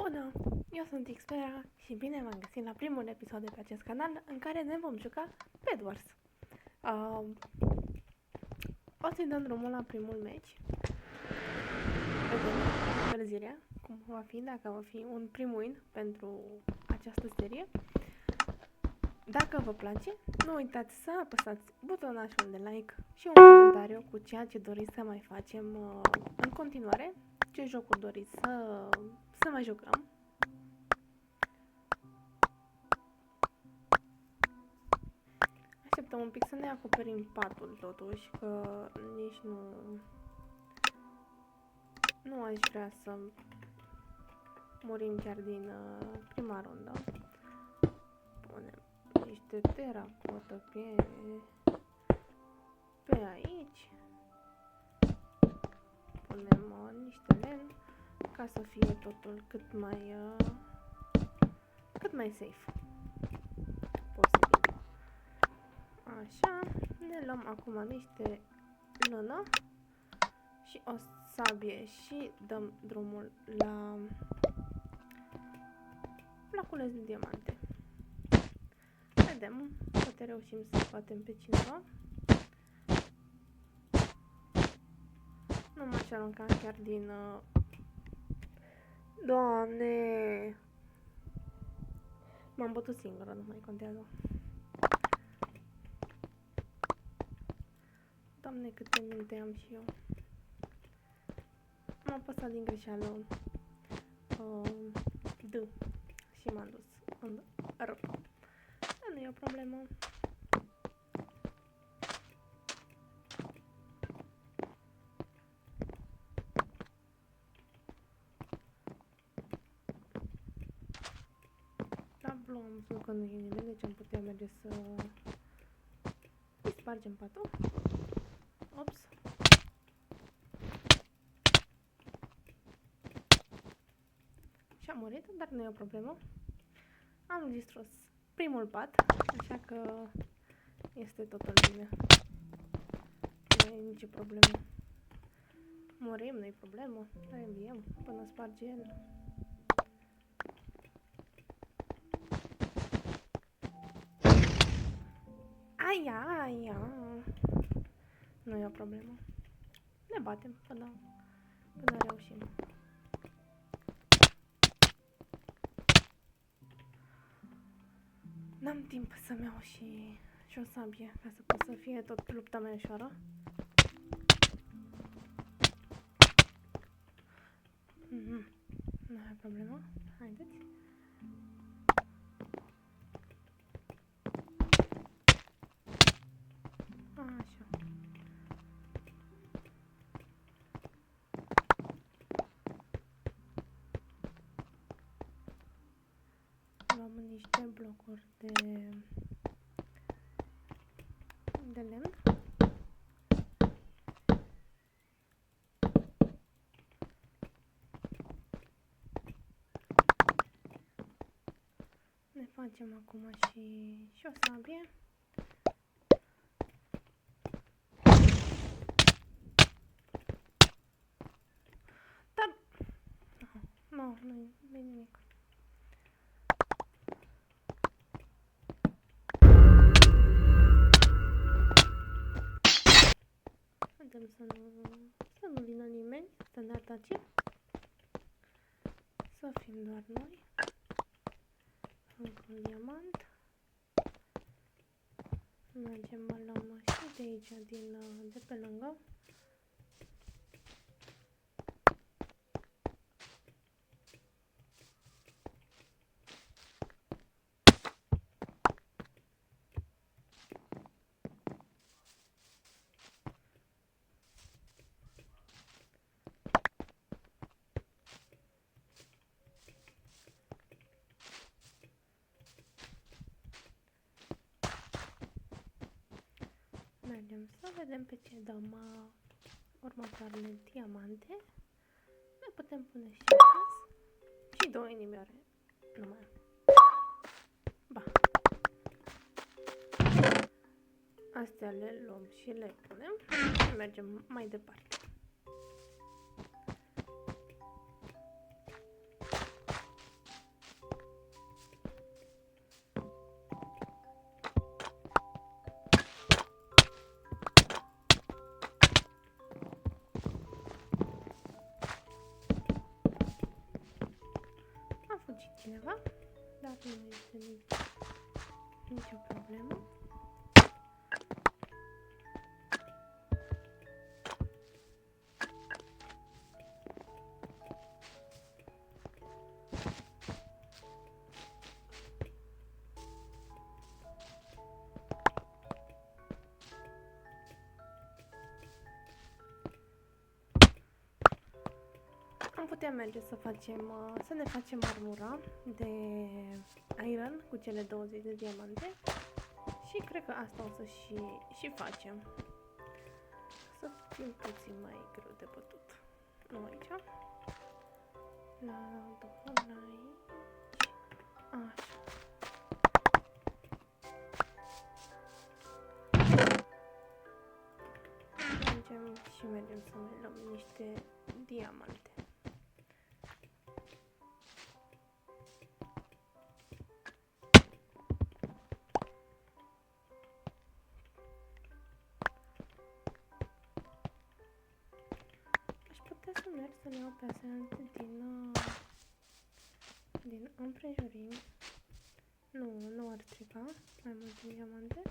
Bună! Eu sunt Xpera și bine v-am găsit la primul episod de pe acest canal în care ne vom juca Bed Wars. O să-i dăm drumul la primul meci. Vedem încălzirea, cum va fi, dacă va fi un prim win pentru această serie. Dacă vă place, nu uitați să apăsați butonașul de like și un comentariu cu ceea ce doriți să mai facem în continuare, ce jocuri doriți să mai jucăm. Așteptăm un pic să ne acoperim patul totuși, că nici nu aș vrea să murim chiar din prima rundă. Punem niște teracotă pe aici. Punem niște lemn ca să fie totul cât mai safe posibil. Așa, ne luăm acum niște lână și o sabie și dăm drumul la placuleț de diamante. Vedem, poate reușim să batem pe cineva. Nu m-aș arunca chiar din... Doamne! M-am bătut singură, nu mai contează. Doamne, câte minte am și eu. M-am apăsat din greșeală D și m-am dus în R. Dar nu e o problemă. La blu am văzut că nu e nimeni, deci am putea merge să îi spargem patul. Ops. Și am murit, dar nu e o problemă. Am distrus primul pat, așa că este totul bine. Nu e nicio problemă. Murim, nu e problemă. Reînviem până sparge el. Aia. Nu e o problemă. Ne batem până reușim. N-am timp să-mi iau și o sabie, ca să pot să fie tot lupta mai ușoară. Nu e problemă. Haideți. Așa. Luăm niște blocuri de lemn. Ne facem acum și o sabie. Dar nu e nimic. Vedem să nu vină nimeni să ne atace. Să fim doar noi. Încă un diamant. Mergem, luăm și de aici, de pe lângă. Mergem să vedem pe ce dăm următoarele diamante. Ne putem pune și acasă. Și două inimioare. Nu mai am. Ba. Astea le luăm și le punem. Și mergem mai departe. Nu este nicio problemă. Am putea merge să ne facem armura de iron cu cele 20 de diamante și cred că asta o să și facem. Să fim puțin mai greu de bătut. Nu aici. La aici. Așa. Mergem să mai luăm niște diamante. Aș putea să merg să le iau pe astea din împrejurim. Nu ar strica mai multe diamante.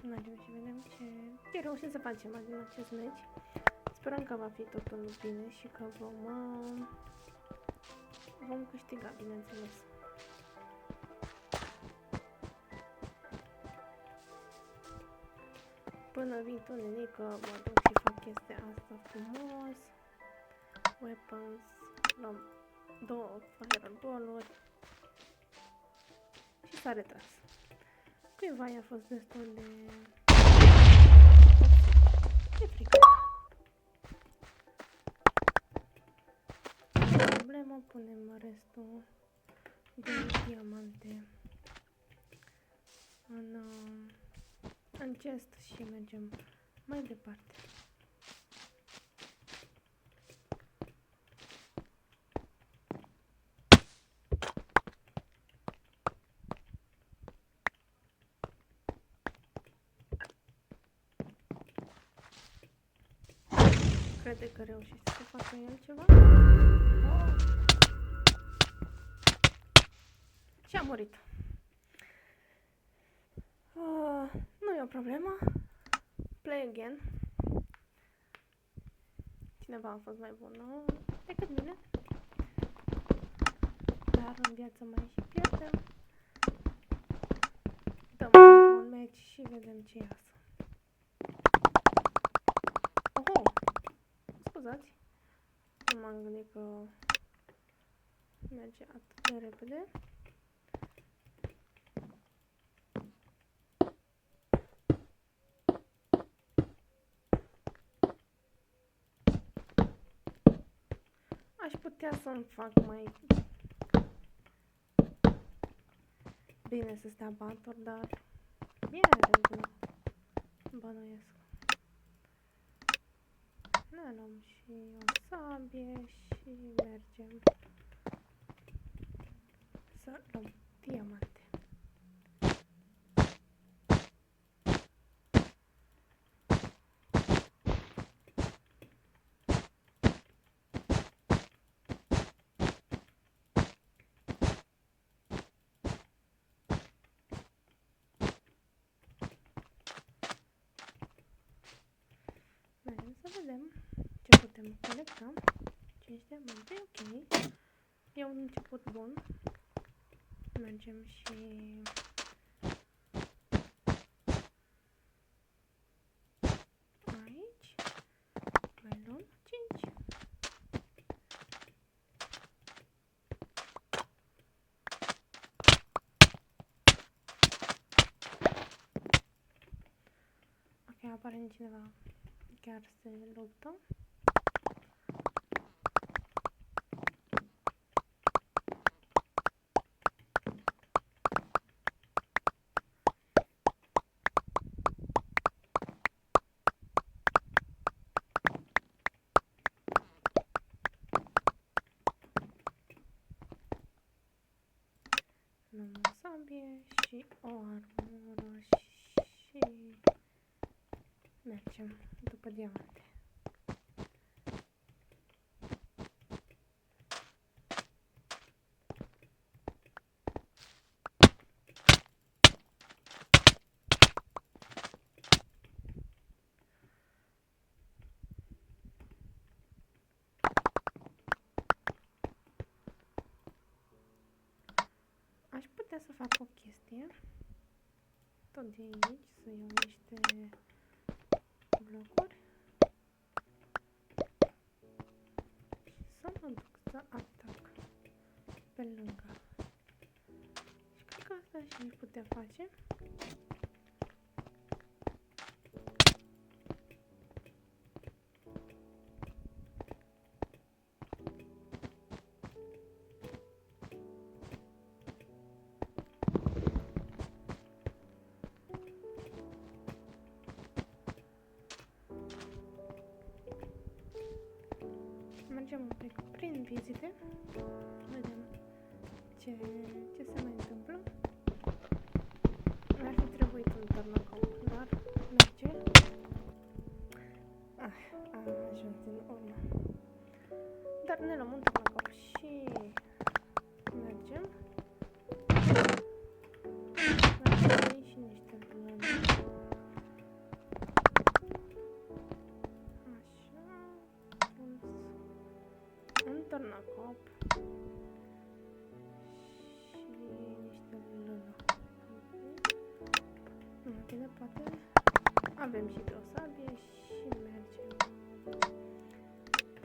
Mergem și vedem ce reușim să facem din acest meci. Sperăm că va fi totul bine și că vom câștiga, bineînțeles. Până vin tunelică, mă duc și fac chestia asta frumos. Weapons, luăm 2 fireball-uri și s-a retras. Cuiva i-a fost destul de frică. Problemă, punem restul de diamante în chest și mergem mai departe. Crede că reușește să facă el ceva? Oh. Și a murit. Nu e o problemă. Play again. Cineva a fost mai bună decât mine. Dar în viață mai și pierdem. Dăm un match și vedem ce iasă. Oho! Scuzați. Nu m-am gândit că merge atât de repede. Aș putea să-mi fac mai bine să stea baturi, dar bine regulă, bănuiesc. Ne luăm și o sabie și mergem să luăm diamante. Să vedem ce putem colecta. 5 diamante, ok. E un început bun. Mergem și aici. Mai luăm 5. Ok, apare cineva chiar se luptă. mergem după diamante. Aș putea să fac o chestie. Tot de aici, să iau niște blocuri. Și să mă duc să atac pe lângă. Și cred că asta și aș putea face. Mergem un pic prin vizite, vedem ce se mai întâmplă. Mi-ar fi trebuit un târnăcou, dar merge. Am ajuns din urmă. Dar ne luăm un târnăcou și mergem. Mergem și niște blâne. Un târnăcop și niște lână. În fine, poate avem și pe o sabie și mergem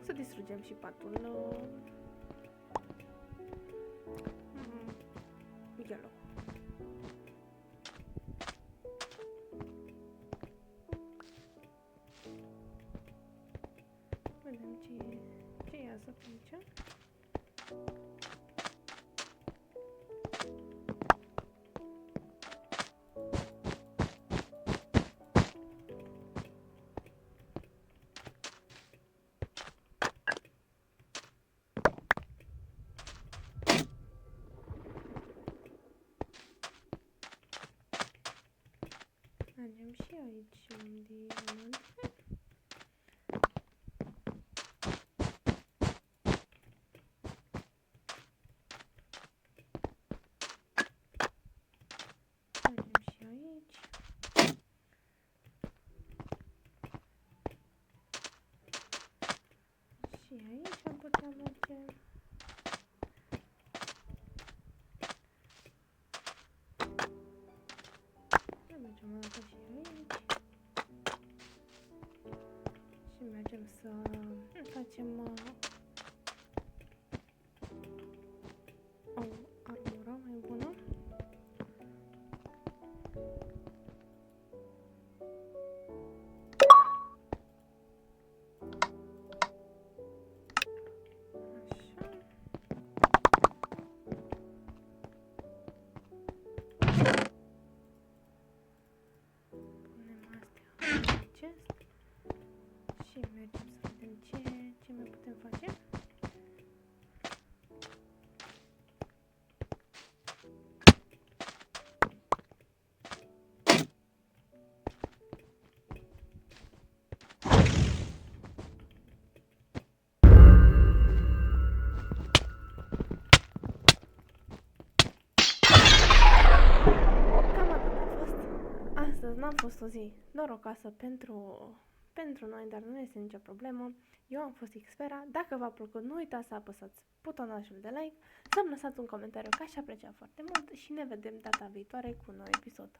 să distrugem și patul yellow. Vedem ce iasă pe aici. Mergem și aici un diamant. Mergem și aici. Și aici am putea merge. Mergem o dată și aici. Și mergem să facem o armură mai bună. Și mergem să vedem ce mai putem face. Cam atât a fost. Astăzi n-a fost o zi norocoasă pentru noi, dar nu este nicio problemă. Eu am fost Xfera. Dacă v-a plăcut, nu uitați să apăsați butonajul de like, să-mi lăsați un comentariu că aș aprecia foarte mult și ne vedem data viitoare cu un nou episod.